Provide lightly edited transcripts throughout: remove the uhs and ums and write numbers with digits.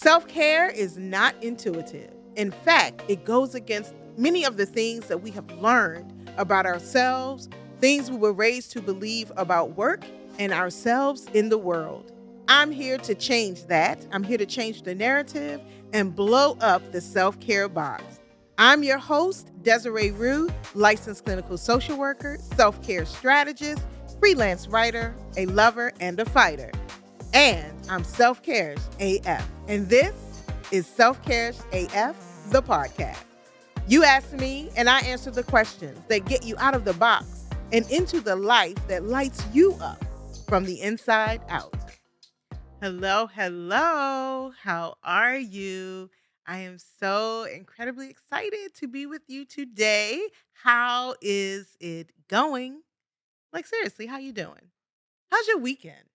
Self-care is not intuitive. In fact, it goes against many of the things that we have learned about ourselves, things we were raised to believe about work and ourselves in the world. I'm here to change that. I'm here to change the narrative and blow up the self-care box. I'm your host, Desiree Rue, licensed clinical social worker, self-care strategist, freelance writer, a lover, and a fighter. And I'm Self Cares AF. And this is Self Cares AF, the podcast. You ask me, and I answer the questions that get you out of the box and into the life that lights you up from the inside out. Hello, hello. How are you? I am so incredibly excited to be with you today. How is it going? Like, seriously, how you doing? How's your weekend?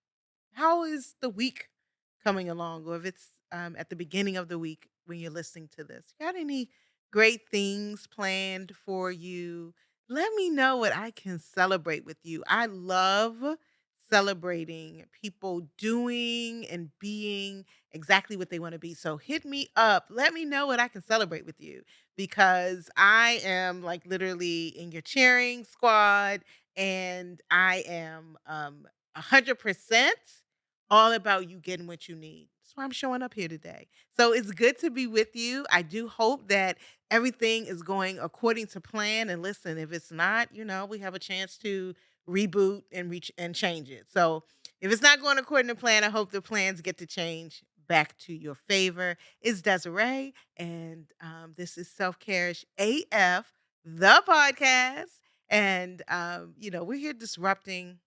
How is the week coming along? Or if it's at the beginning of the week when you're listening to this, got any great things planned for you? Let me know what I can celebrate with you. I love celebrating people doing and being exactly what they want to be. So hit me up. Let me know what I can celebrate with you because I am like literally in your cheering squad and I am 100% all about you getting what you need. That's why I'm showing up here today. So it's good to be with you. I do hope that everything is going according to plan. And listen, if it's not, we have a chance to reboot and reach and change it. So if it's not going according to plan, I hope the plans get to change back to your favor. It's Desiree, and this is Self Careish AF, the podcast. And we're here disrupting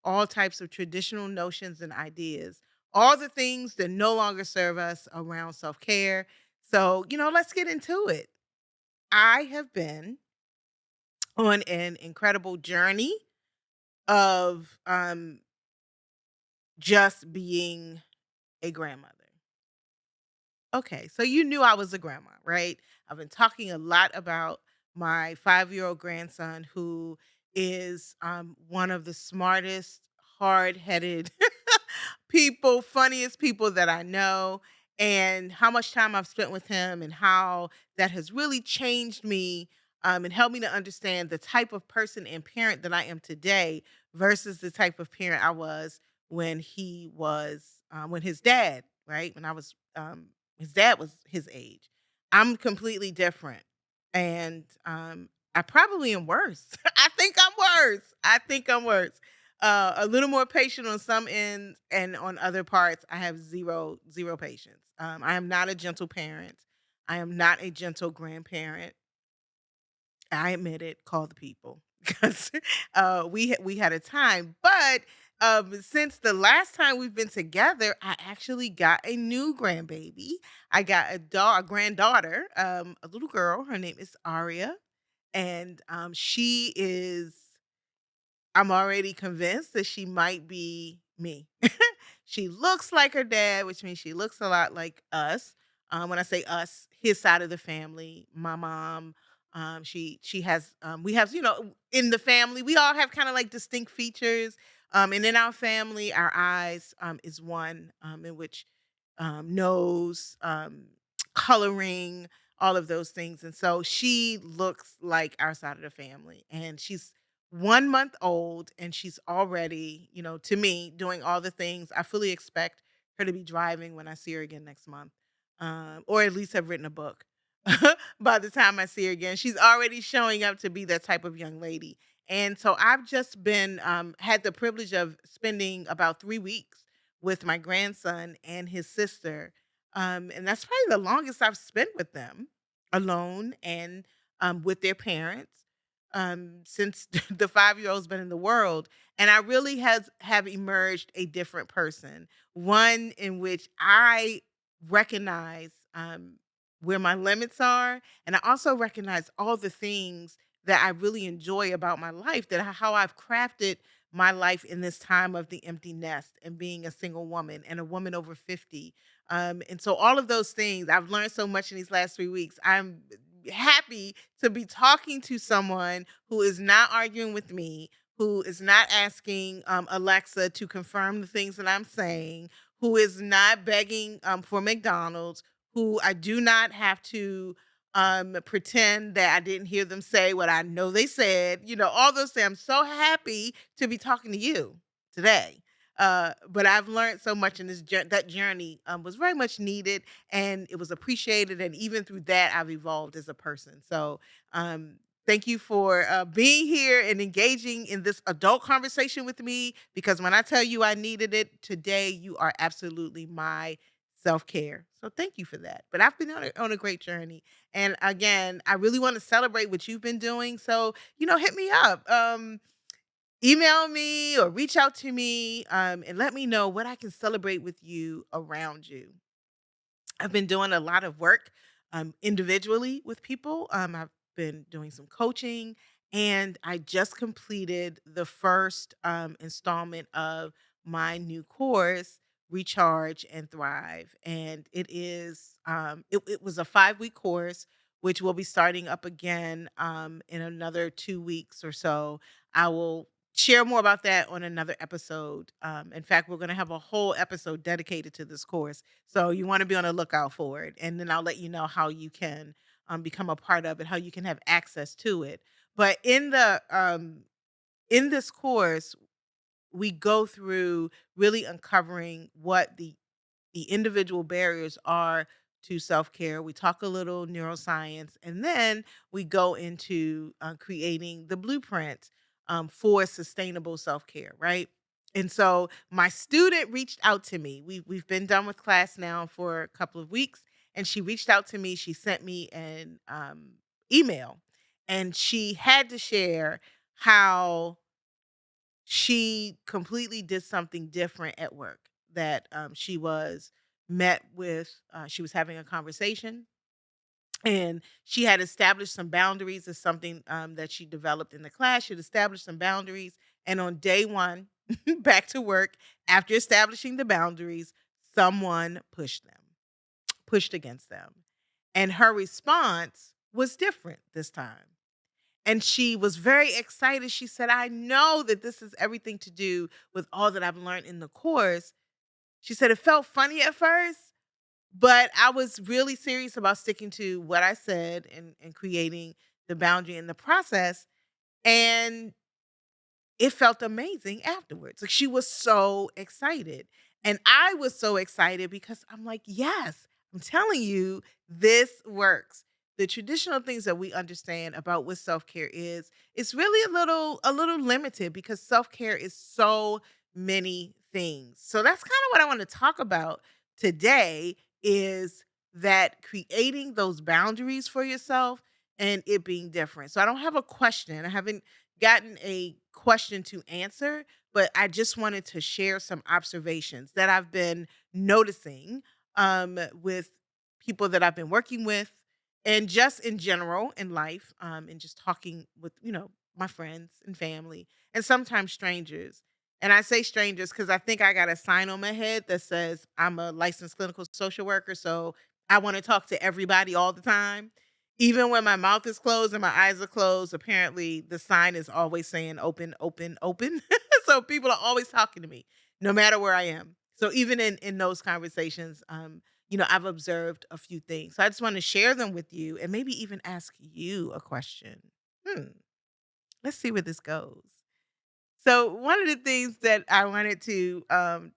all types of traditional notions and ideas, all the things that no longer serve us around self care. So, let's get into it. I have been on an incredible journey of just being a grandmother. Okay, so you knew I was a grandma, right? I've been talking a lot about my 5-year-old grandson who is one of the smartest, hard-headed funniest people that I know, and how much time I've spent with him and how that has really changed me and helped me to understand the type of person and parent that I am today versus the type of parent I was when when his dad, right? When I was, his dad was his age. I'm completely different. And I probably am worse. I think I'm worse. I think I'm worse. A little more patient on some ends, and on other parts, I have zero patience. I am not a gentle parent. I am not a gentle grandparent. I admit it. Call the people because we had a time, but since the last time we've been together, I actually got a new grandbaby. I got a granddaughter, a little girl. Her name is Aria, and she is I'm already convinced that she might be me. She looks like her dad, which means she looks a lot like us. When I say us, his side of the family, my mom. She has we have in the family we all have kind of like distinct features. And in our family, our eyes is one in which nose, coloring, all of those things. And so she looks like our side of the family, and she's 1 month old, and she's already, to me, doing all the things I fully expect her to be driving when I see her again next month, or at least have written a book. By the time I see her again, she's already showing up to be that type of young lady. And so I've just been had the privilege of spending about 3 weeks with my grandson and his sister, and that's probably the longest I've spent with them alone and with their parents since the 5-year-old's been in the world. And I really have emerged a different person, one in which I recognize where my limits are, and I also recognize all the things that I really enjoy about my life, how I've crafted my life in this time of the empty nest and being a single woman and a woman over 50. And so all of those things, I've learned so much in these last 3 weeks. I'm happy to be talking to someone who is not arguing with me, who is not asking Alexa to confirm the things that I'm saying, who is not begging for McDonald's, who I do not have to pretend that I didn't hear them say what I know they said, all those things. I'm so happy to be talking to you today. But I've learned so much in that journey was very much needed, and it was appreciated. And even through that, I've evolved as a person. So, um, thank you for being here and engaging in this adult conversation with me. Because when I tell you I needed it today, you are absolutely my self care. So, thank you for that. But I've been on a great journey. And again, I really want to celebrate what you've been doing. So, hit me up. Email me or reach out to me, and let me know what I can celebrate with you around you. I've been doing a lot of work individually with people. I've been doing some coaching, and I just completed the first installment of my new course, Recharge and Thrive. And it was a 5-week course, which will be starting up again in another 2 weeks or so. I will share more about that on another episode. In fact, we're going to have a whole episode dedicated to this course, so you wanna be on the lookout for it, and then I'll let you know how you can, become a part of it, how you can have access to it. But in this course, we go through really uncovering what the individual barriers are to self-care. We talk a little neuroscience, and then we go into creating the blueprint for sustainable self-care, right? And so my student reached out to me. We've been done with class now for a couple of weeks, and she reached out to me. She sent me an email, and she had to share how she completely did something different at work, that she was met with she was having a conversation, and she had established some boundaries. Is something that she developed in the class. She had established some boundaries, and on day one, back to work, after establishing the boundaries, someone pushed against them, and her response was different this time. And she was very excited. She said, "I know that this is everything to do with all that I've learned in the course." She said, "It felt funny at first, but I was really serious about sticking to what I said and creating the boundary in the process. And it felt amazing afterwards." Like, she was so excited. And I was so excited because I'm like, "Yes, I'm telling you, this works." The traditional things that we understand about what self-care is, it's really a little limited because self-care is so many things. So that's kind of what I want to talk about today, is that creating those boundaries for yourself and it being different. So I don't have a question. I haven't gotten a question to answer, but I just wanted to share some observations that I've been noticing with people that I've been working with, and just in general in life, and just talking with, my friends and family, and sometimes strangers. And I say strangers because I think I got a sign on my head that says I'm a licensed clinical social worker. So I want to talk to everybody all the time. Even when my mouth is closed and my eyes are closed, apparently the sign is always saying open, open, open. So people are always talking to me, no matter where I am. So even in those conversations, I've observed a few things. So I just want to share them with you and maybe even ask you a question. Hmm. Let's see where this goes. So one of the things that I wanted to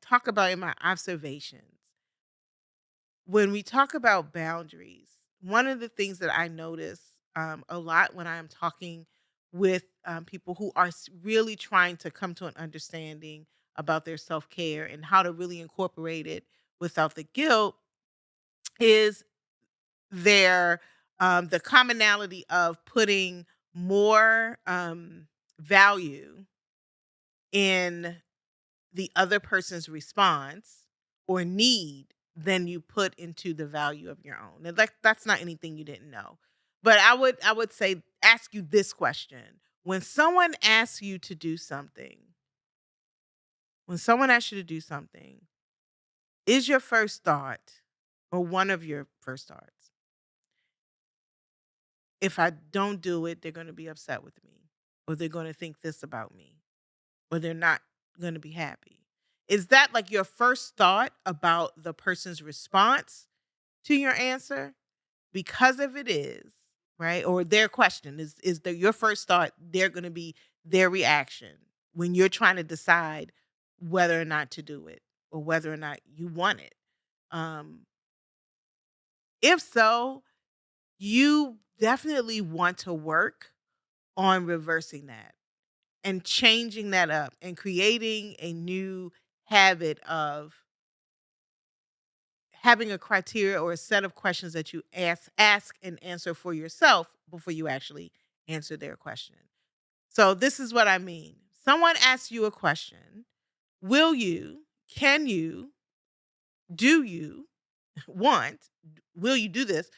talk about in my observations, when we talk about boundaries, one of the things that I notice a lot when I am talking with people who are really trying to come to an understanding about their self care and how to really incorporate it without the guilt, is their the commonality of putting more value in the other person's response or need than you put into the value of your own. And that's not anything you didn't know. But I would say, ask you this question. When someone asks you to do something, when someone asks you to do something, is your first thought, or one of your first thoughts, if I don't do it, they're going to be upset with me, or they're going to think this about me, or they're not going to be happy? Is that like your first thought about the person's response to your answer? Because if it is, right, or their question is the your first thought, they're going to be their reaction when you're trying to decide whether or not to do it or whether or not you want it. Um, if so, you definitely want to work on reversing that and changing that up and creating a new habit of having a criteria or a set of questions that you ask and answer for yourself before you actually answer their question. So this is what I mean. Someone asks you a question, will you, can you, do you want, will you do this?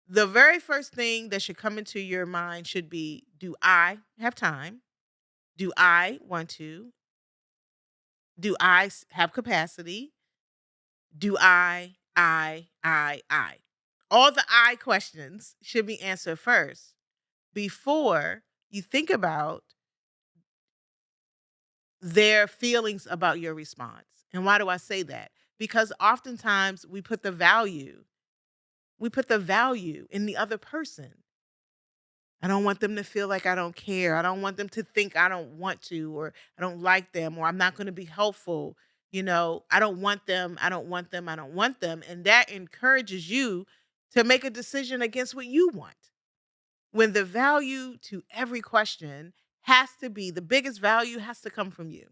The very first thing that should come into your mind should be, do I have time? Do I want to? Do I have capacity? Do I? All the I questions should be answered first before you think about their feelings about your response. And why do I say that? Because oftentimes we put the value in the other person. I don't want them to feel like I don't care. I don't want them to think I don't want to, or I don't like them, or I'm not going to be helpful. I don't want them. I don't want them. I don't want them. And that encourages you to make a decision against what you want. When the value to every question has to be, the biggest value has to come from you.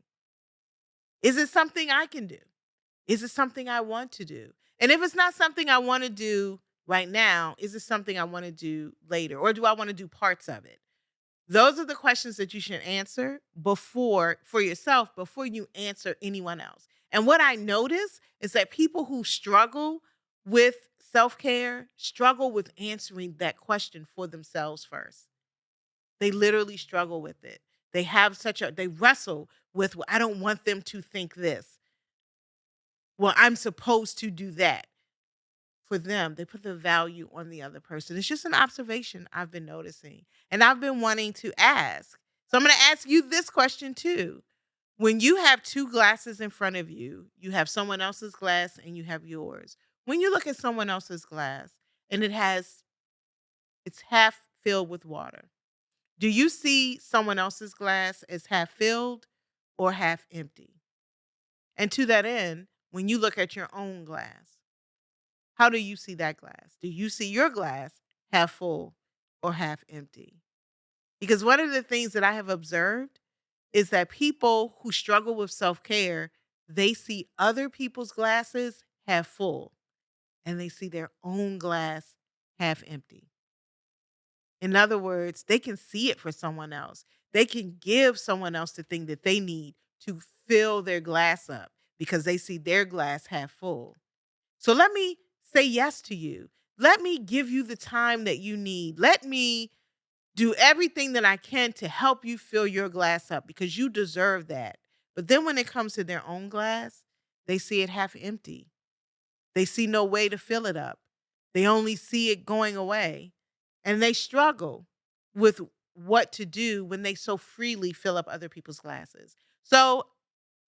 Is it something I can do? Is it something I want to do? And if it's not something I want to do right now, is it something I want to do later? Or do I want to do parts of it? Those are the questions that you should answer for yourself before you answer anyone else. And what I notice is that people who struggle with self-care struggle with answering that question for themselves first. They literally struggle with it. They wrestle with, well, I don't want them to think this. Well, I'm supposed to do that. For them, they put the value on the other person. It's just an observation I've been noticing. And I've been wanting to ask. So I'm going to ask you this question too. When you have two glasses in front of you, you have someone else's glass and you have yours. When you look at someone else's glass and it's half filled with water, do you see someone else's glass as half filled or half empty? And to that end, when you look at your own glass, how do you see that glass? Do you see your glass half full or half empty? Because one of the things that I have observed is that people who struggle with self-care, they see other people's glasses half full and they see their own glass half empty. In other words, they can see it for someone else. They can give someone else the thing that they need to fill their glass up because they see their glass half full. So let me say yes to you. Let me give you the time that you need. Let me do everything that I can to help you fill your glass up because you deserve that. But then when it comes to their own glass, they see it half empty. They see no way to fill it up. They only see it going away. And they struggle with what to do when they so freely fill up other people's glasses. So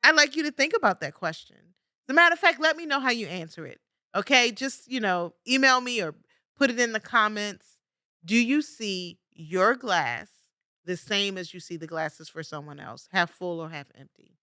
I'd like you to think about that question. As a matter of fact, let me know how you answer it. Okay? Just, email me or put it in the comments. Do you see your glass the same as you see the glasses for someone else, half full or half empty?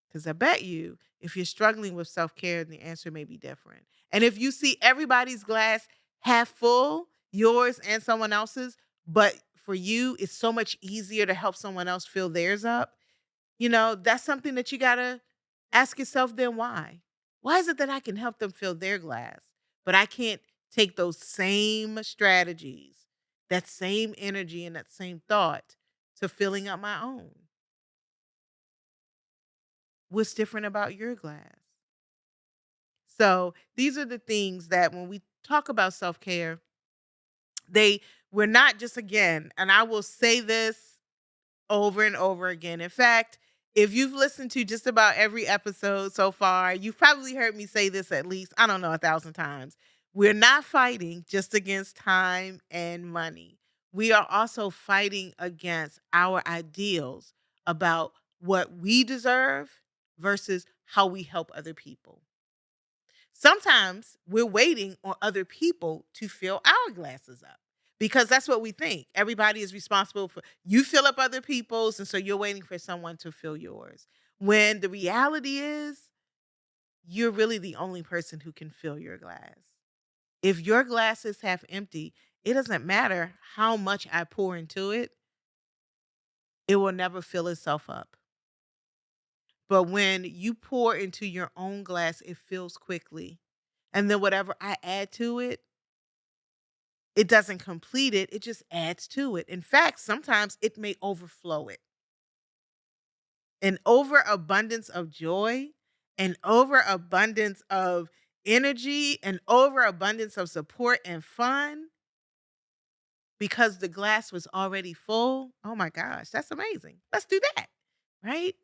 Because I bet you, if you're struggling with self care, the answer may be different. And if you see everybody's glass half full, yours and someone else's, but for you, it's so much easier to help someone else fill theirs up, that's something that you got to ask yourself then why? Why is it that I can help them fill their glass, but I can't take those same strategies, that same energy, and that same thought to filling up my own? What's different about your glass? So these are the things that when we talk about self care, they we're not just again, and I will say this over and over again. In fact, if you've listened to just about every episode so far, you've probably heard me say this at least, I don't know, 1,000 times. We're not fighting just against time and money. We are also fighting against our ideals about what we deserve versus how we help other people. Sometimes we're waiting on other people to fill our glasses up because that's what we think. Everybody is responsible for you fill up other people's, and so you're waiting for someone to fill yours. When the reality is, you're really the only person who can fill your glass. If your glass is half empty, it doesn't matter how much I pour into it, it will never fill itself up. But when you pour into your own glass, it fills quickly. And then whatever I add to it, it doesn't complete it, it just adds to it. In fact, sometimes it may overflow it. An overabundance of joy, an overabundance of energy, an overabundance of support and fun because the glass was already full. Oh my gosh, that's amazing. Let's do that. Right?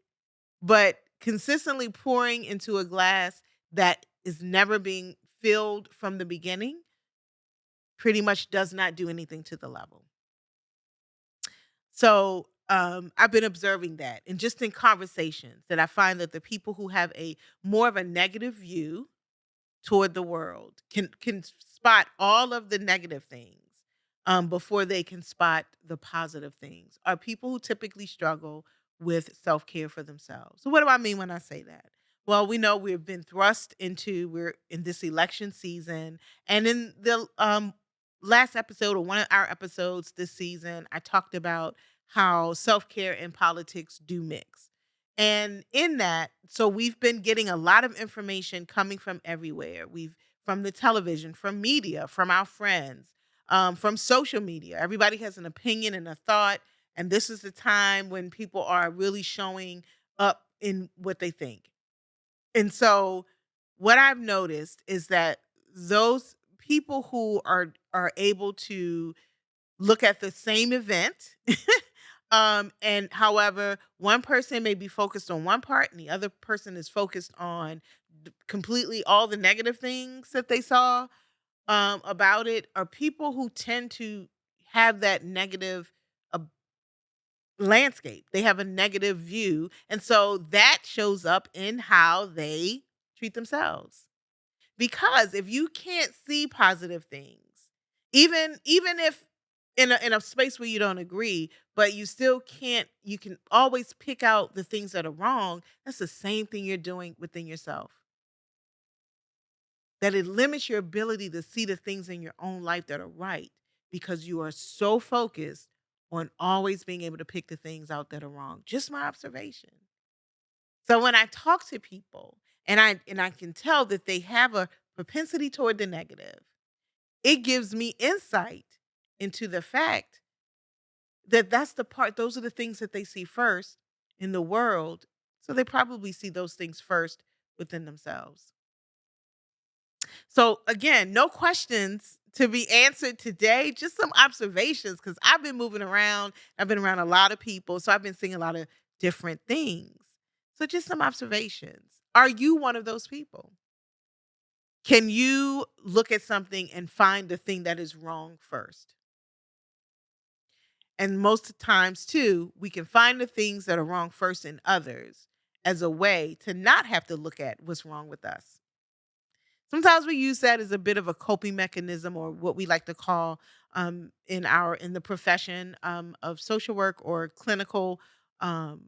But consistently pouring into a glass that is never being filled from the beginning pretty much does not do anything to the level. So, I've been observing that and just in conversations that I find that the people who have a more of a negative view toward the world can spot all of the negative things before they can spot the positive things are people who typically struggle with self-care for themselves. So what do I mean when I say that? Well, we know we're in this election season, and in the last episode or one of our episodes this season, I talked about how self-care and politics do mix. And in that, so we've been getting a lot of information coming from everywhere. We've from the television, from media, from our friends, from social media. Everybody has an opinion and a thought, and this is the time when people are really showing up in what they think. And so what I've noticed is that those people who are able to look at the same event. And however, one person may be focused on one part and the other person is focused on completely all the negative things that they saw about it, are people who tend to have that negative uh, landscape. They have a negative view. And so that shows up in how they treat themselves. Because if you can't see positive things, even if in a space where you don't agree, but you still can't you can always pick out the things that are wrong, that's the same thing you're doing within yourself. That it limits your ability to see the things in your own life that are right because you are so focused on always being able to pick the things out that are wrong. Just my observation. So when I talk to people and I can tell that they have a propensity toward the negative, it gives me insight into the fact that that's the part those are the things that they see first in the world. So they probably see those things first within themselves. So again, no questions to be answered today, just some observations cuz I've been moving around. I've been around a lot of people, so I've been seeing a lot of different things. So just some observations. Are you one of those people? Can you look at something and find the thing that is wrong first? And most times too, we can find the things that are wrong first in others as a way to not have to look at what's wrong with us. Sometimes we use that as a bit of a coping mechanism or what we like to call in the profession of social work or um,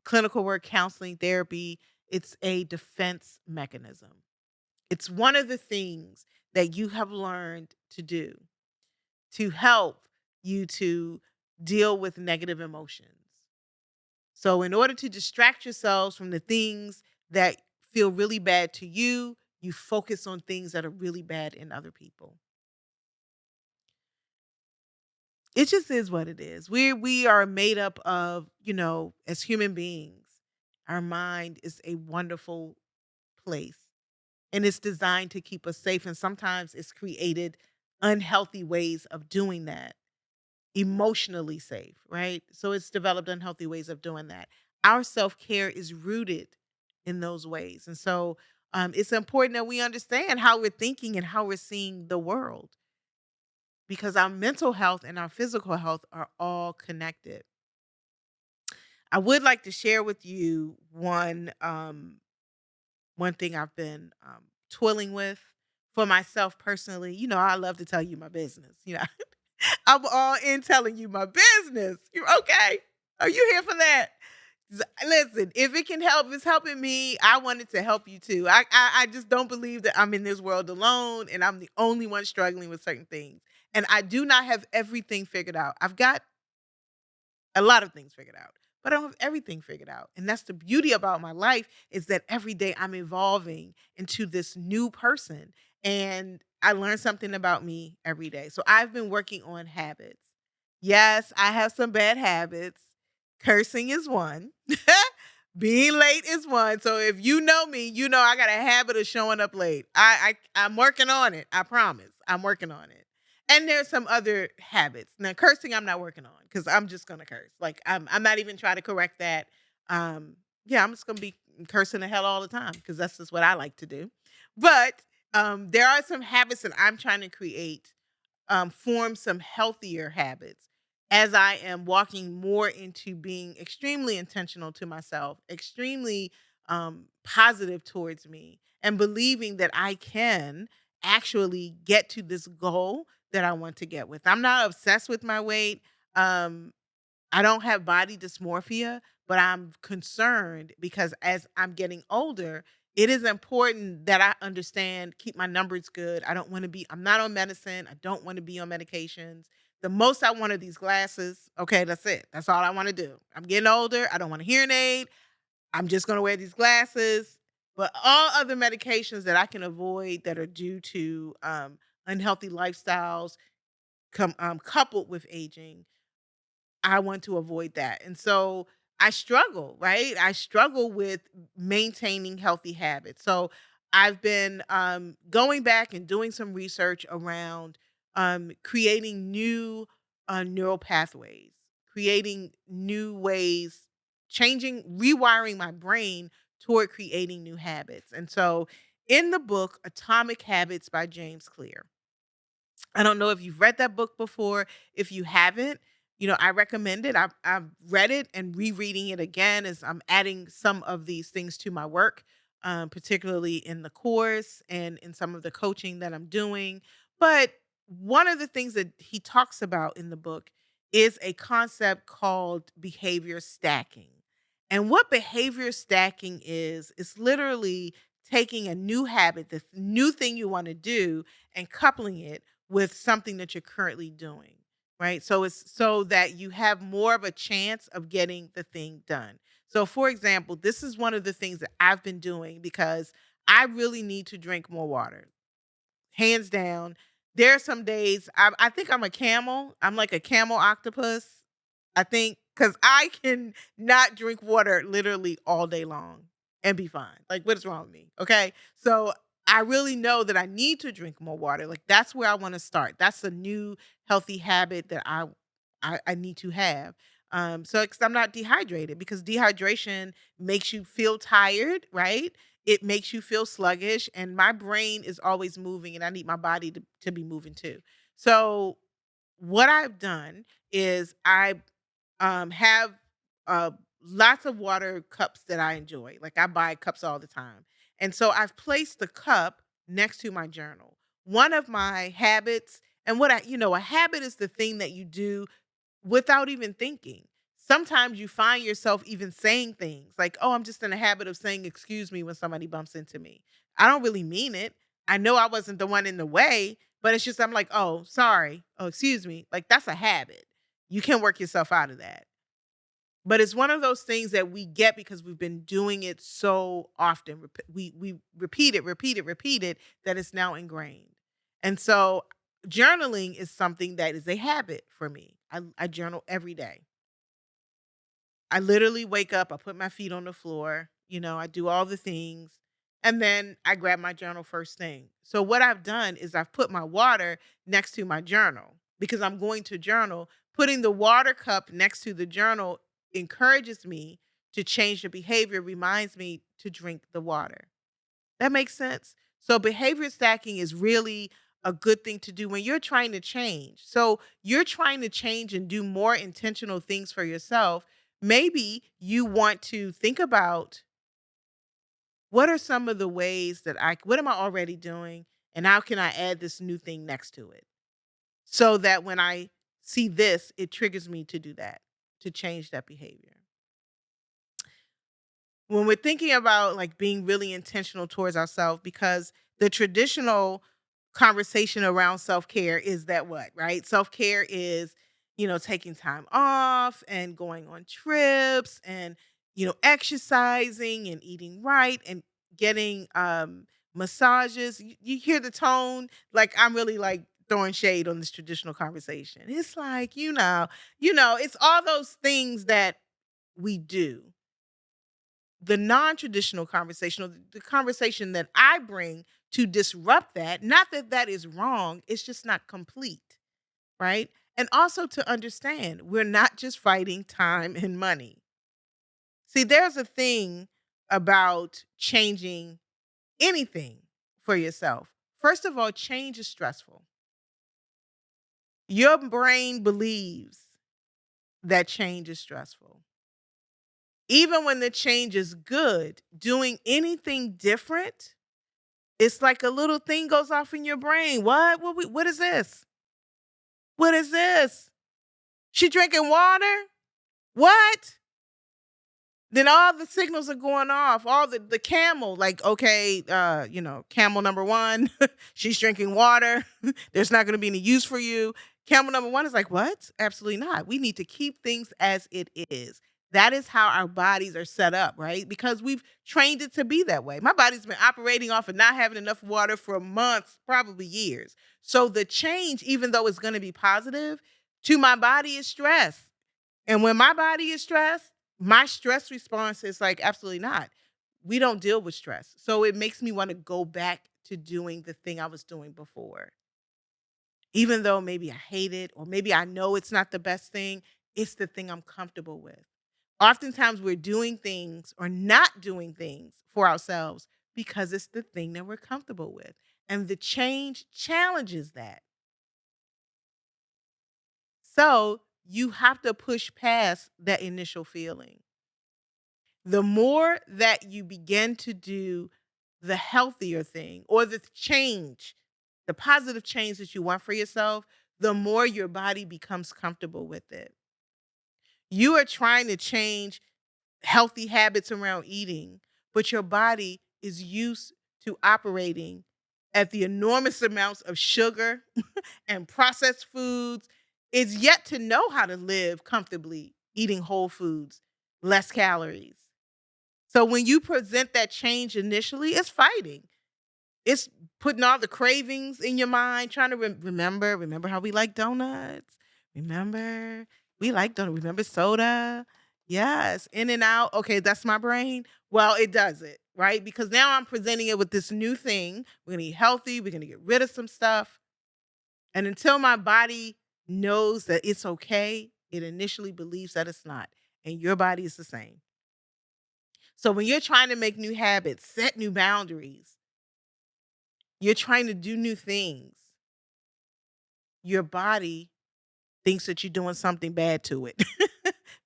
clinical work, counseling, therapy. It's a defense mechanism. It's one of the things that you have learned to do to help you to deal with negative emotions. So, in order to distract yourselves from the things that feel really bad to you, you focus on things that are really bad in other people. It just is what it is. We are made up of, as human beings, our mind is a wonderful place and it's designed to keep us safe. And sometimes it's created unhealthy ways of doing that, emotionally safe, right? So it's developed unhealthy ways of doing that. Our self care is rooted in those ways. And so it's important that we understand how we're thinking and how we're seeing the world because our mental health and our physical health are all connected. I would like to share with you one thing I've been toiling with for myself personally. You know, I love to tell you my business. You know, I'm all in telling you my business. You okay? Are you here for that? Listen, if it can help, if it's helping me, I wanted to help you too. I just don't believe that I'm in this world alone and I'm the only one struggling with certain things. And I do not have everything figured out. I've got a lot of things figured out, but I don't have everything figured out. And that's the beauty about my life is that every day I'm evolving into this new person and I learn something about me every day. So I've been working on habits. Yes, I have some bad habits. Cursing is one. Being late is one. So if you know me, you know I got a habit of showing up late. I'm working on it. I promise. I'm working on it. And there's some other habits. Now, cursing, I'm not working on because I'm just gonna curse. Like I'm not even trying to correct that. Um, yeah, I'm just gonna be cursing the hell all the time because that's just what I like to do. But there are some habits that I'm trying to create, form some healthier habits as I am walking more into being extremely intentional to myself, extremely positive towards me, and believing that I can actually get to this goal that I want to get with. I'm not obsessed with my weight. Um, I don't have body dysmorphia, but I'm concerned because as I'm getting older, it is important that I understand, keep my numbers good. I'm not on medicine. I don't want to be on medications. The most I want are these glasses. Okay, that's it. That's all I want to do. I'm getting older. I don't want a hearing aid. I'm just going to wear these glasses. But all other medications that I can avoid that are due to unhealthy lifestyles coupled with aging, I want to avoid that. And so I struggle, right? I struggle with maintaining healthy habits. So I've been going back and doing some research around creating new neural pathways, creating new ways, rewiring my brain toward creating new habits. And so in the book, Atomic Habits by James Clear, I don't know if you've read that book before. If you haven't, you know, I recommend it. I've read it and rereading it again as I'm adding some of these things to my work, particularly in the course and in some of the coaching that I'm doing. But one of the things that he talks about in the book is a concept called behavior stacking. And what behavior stacking is literally taking a new habit, the new thing you want to do, and coupling it with something that you're currently doing, right? So it's so that you have more of a chance of getting the thing done. So, for example, this is one of the things that I've been doing because I really need to drink more water, hands down. There are some days I think I'm a camel. I'm like a camel octopus. I think because I can not drink water literally all day long and be fine. Like, what is wrong with me? Okay. So I really know that I need to drink more water. Like that's where I want to start. That's a new healthy habit that I need to have. So because I'm not dehydrated because dehydration makes you feel tired, right? It makes you feel sluggish, and my brain is always moving, and I need my body to be moving too. So what I've done is I have uh, lots of water cups that I enjoy. Like I buy cups all the time. And so I've placed the cup next to my journal. One of my habits, and a habit is the thing that you do without even thinking. Sometimes you find yourself even saying things like, oh, I'm just in a habit of saying, excuse me, when somebody bumps into me. I don't really mean it. I know I wasn't the one in the way, but it's just, I'm like, oh, sorry. Oh, excuse me. Like, that's a habit. You can work yourself out of that. But it's one of those things that we get because we've been doing it so often. We repeat it that it's now ingrained. And so journaling is something that is a habit for me. I journal every day. I literally wake up, I put my feet on the floor, I do all the things, and then I grab my journal first thing. So what I've done is I've put my water next to my journal because I'm going to journal. Putting the water cup next to the journal encourages me to change the behavior, reminds me to drink the water. That makes sense. So behavior stacking is really a good thing to do when you're trying to change. So you're trying to change and do more intentional things for yourself. Maybe you want to think about what are some of the ways that what am I already doing and how can I add this new thing next to it? So that when I see this, it triggers me to do that, to change that behavior. When we're thinking about like being really intentional towards ourselves, because the traditional conversation around self-care is that what, right? Self-care is, taking time off and going on trips and, exercising and eating right and getting massages. You hear the tone, like I'm really like throwing shade on this traditional conversation. It's like, it's all those things that we do. The non-traditional conversation, or the conversation that I bring to disrupt that, not that that is wrong, it's just not complete, right? And also to understand, we're not just fighting time and money. See, there's a thing about changing anything for yourself. First of all, change is stressful. Your brain believes that change is stressful. Even when the change is good, doing anything different, it's like a little thing goes off in your brain. What is this? What is this? She drinking water? What? Then all the signals are going off. All the camel, like, okay, camel number one, she's drinking water. There's not gonna be any use for you. Camel number one is like, what? Absolutely not. We need to keep things as it is. That is how our bodies are set up, right? Because we've trained it to be that way. My body's been operating off of not having enough water for months, probably years. So the change, even though it's gonna be positive, to my body is stress. And when my body is stressed, my stress response is like, absolutely not. We don't deal with stress. So it makes me want to go back to doing the thing I was doing before. Even though maybe I hate it, or maybe I know it's not the best thing, it's the thing I'm comfortable with. Oftentimes we're doing things or not doing things for ourselves because it's the thing that we're comfortable with. And the change challenges that. So you have to push past that initial feeling. The more that you begin to do the healthier thing or the change, the positive change that you want for yourself, the more your body becomes comfortable with it. You are trying to change healthy habits around eating, but your body is used to operating at the enormous amounts of sugar and processed foods. It's yet to know how to live comfortably eating whole foods, less calories. So when you present that change initially, it's fighting. It's putting all the cravings in your mind, trying to remember how we like donuts. Remember, we like donuts. Remember soda? Yes, in and out. Okay, that's my brain. Well, it does it, right? Because now I'm presenting it with this new thing. We're gonna eat healthy, we're gonna get rid of some stuff. And until my body knows that it's okay, it initially believes that it's not. And your body is the same. So when you're trying to make new habits, set new boundaries, you're trying to do new things, your body thinks that you're doing something bad to it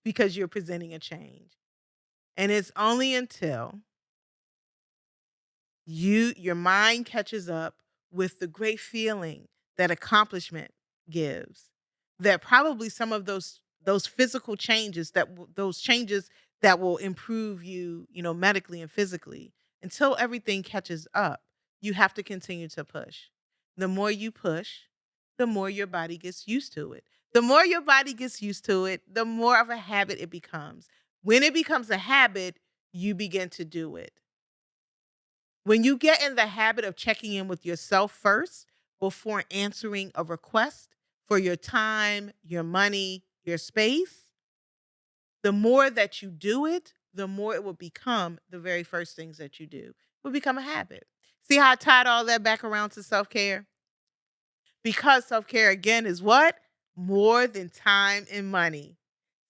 because you're presenting a change. And it's only until your mind catches up with the great feeling that accomplishment gives, that probably some of those physical changes those changes that will improve you, medically and physically, until everything catches up, you have to continue to push. The more you push, the more your body gets used to it. The more your body gets used to it, the more of a habit it becomes. When it becomes a habit, you begin to do it. When you get in the habit of checking in with yourself first before answering a request for your time, your money, your space, the more that you do it, the more it will become the very first things that you do. It will become a habit. See how I tied all that back around to self care? Because self care, again, is what? More than time and money.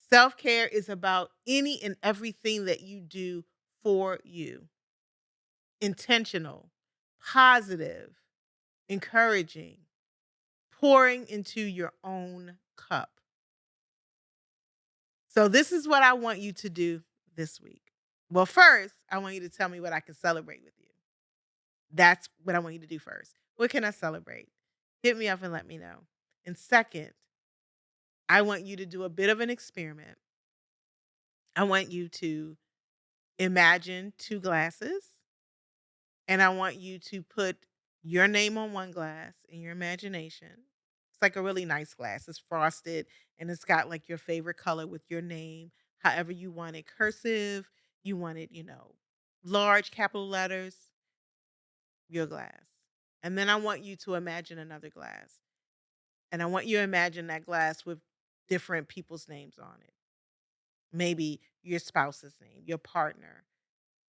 Self care is about any and everything that you do for you. Intentional, positive, encouraging, pouring into your own cup. So this is what I want you to do this week. Well, first, I want you to tell me what I can celebrate with you. That's what I want you to do first. What can I celebrate? Hit me up and let me know. And second, I want you to do a bit of an experiment. I want you to imagine two glasses, and I want you to put your name on one glass in your imagination. It's like a really nice glass. It's frosted and it's got like your favorite color with your name, however you want it, cursive, you want it, large capital letters, your glass. And then I want you to imagine another glass. And I want you to imagine that glass with different people's names on it. Maybe your spouse's name, your partner,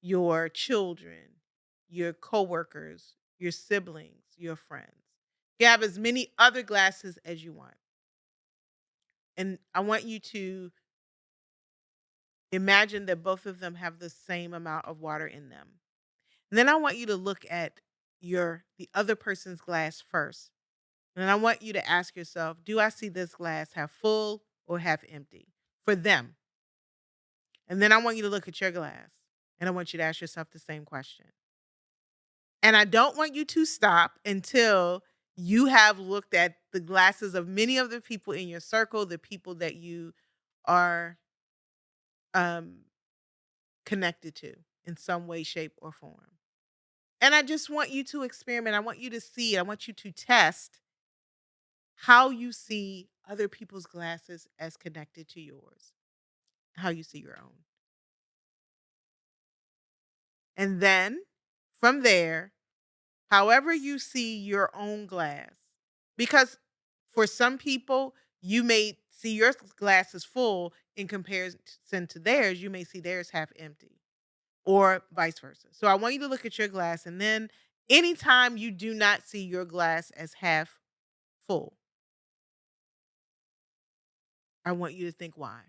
your children, your coworkers, your siblings, your friends. You have as many other glasses as you want. And I want you to imagine that both of them have the same amount of water in them. And then I want you to look at the other person's glass first. And I want you to ask yourself, do I see this glass half full or half empty for them? And then I want you to look at your glass and I want you to ask yourself the same question. And I don't want you to stop until you have looked at the glasses of many of the people in your circle, the people that you are um, connected to in some way, shape, or form. And I just want you to experiment. I want you to see, I want you to test how you see other people's glasses as connected to yours, how you see your own. And then from there, however you see your own glass, because for some people, you may see your glass is full in comparison to theirs, you may see theirs half empty or vice versa. So I want you to look at your glass and then anytime you do not see your glass as half full, I want you to think why.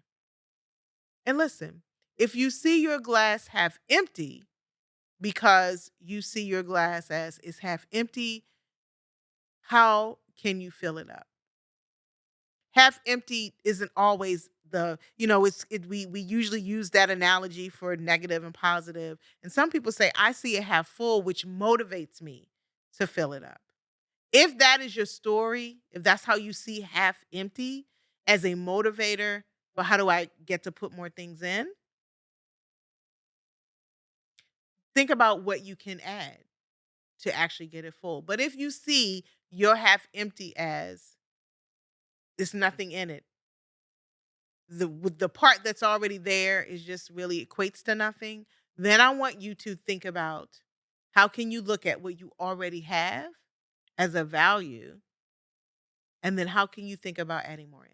And listen, if you see your glass half empty because you see your glass as is half empty, how can you fill it up? Half empty isn't always we usually use that analogy for negative and positive. And some people say, I see it half full, which motivates me to fill it up. If that is your story, if that's how you see half empty as a motivator, but how do I get to put more things in? Think about what you can add to actually get it full. But if you see your half empty as there's nothing in it, the part that's already there is just really equates to nothing, then I want you to think about how can you look at what you already have as a value, and then how can you think about adding more in?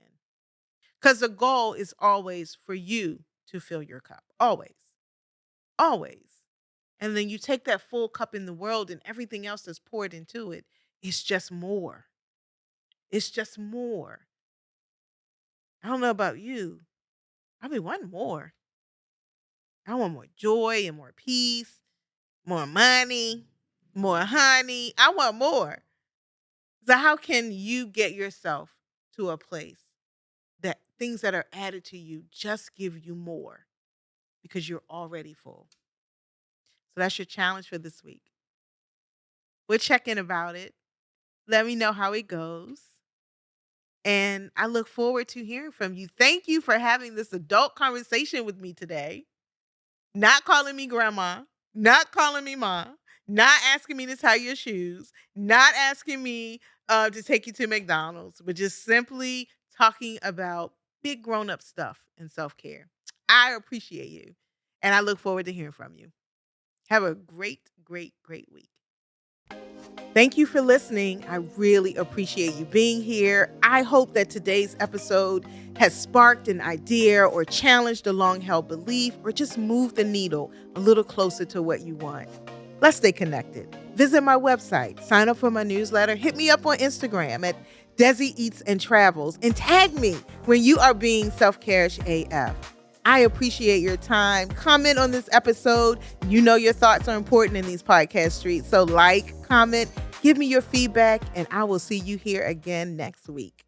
Because the goal is always for you to fill your cup. Always. Always. And then you take that full cup in the world and everything else that's poured into it, it's just more. It's just more. I don't know about you. I be wanting more. I want more joy and more peace, more money, more honey. I want more. So how can you get yourself to a place that things that are added to you just give you more because you're already full? So that's your challenge for this week. We'll check in about it. Let me know how it goes. And I look forward to hearing from you. Thank you for having this adult conversation with me today. Not calling me grandma, not calling me mom, not asking me to tie your shoes, not asking me to take you to McDonald's, but just simply talking about big grown up stuff and self care. I appreciate you. And I look forward to hearing from you. Have a great, great, great week. Thank you for listening. I really appreciate you being here. I hope that today's episode has sparked an idea or challenged a long-held belief or just moved the needle a little closer to what you want. Let's stay connected. Visit my website, sign up for my newsletter, hit me up on Instagram at Desi Eats and Travels, and tag me when you are being self-care-ish AF. I appreciate your time. Comment on this episode. You know your thoughts are important in these podcast streets. So comment, give me your feedback, and I will see you here again next week.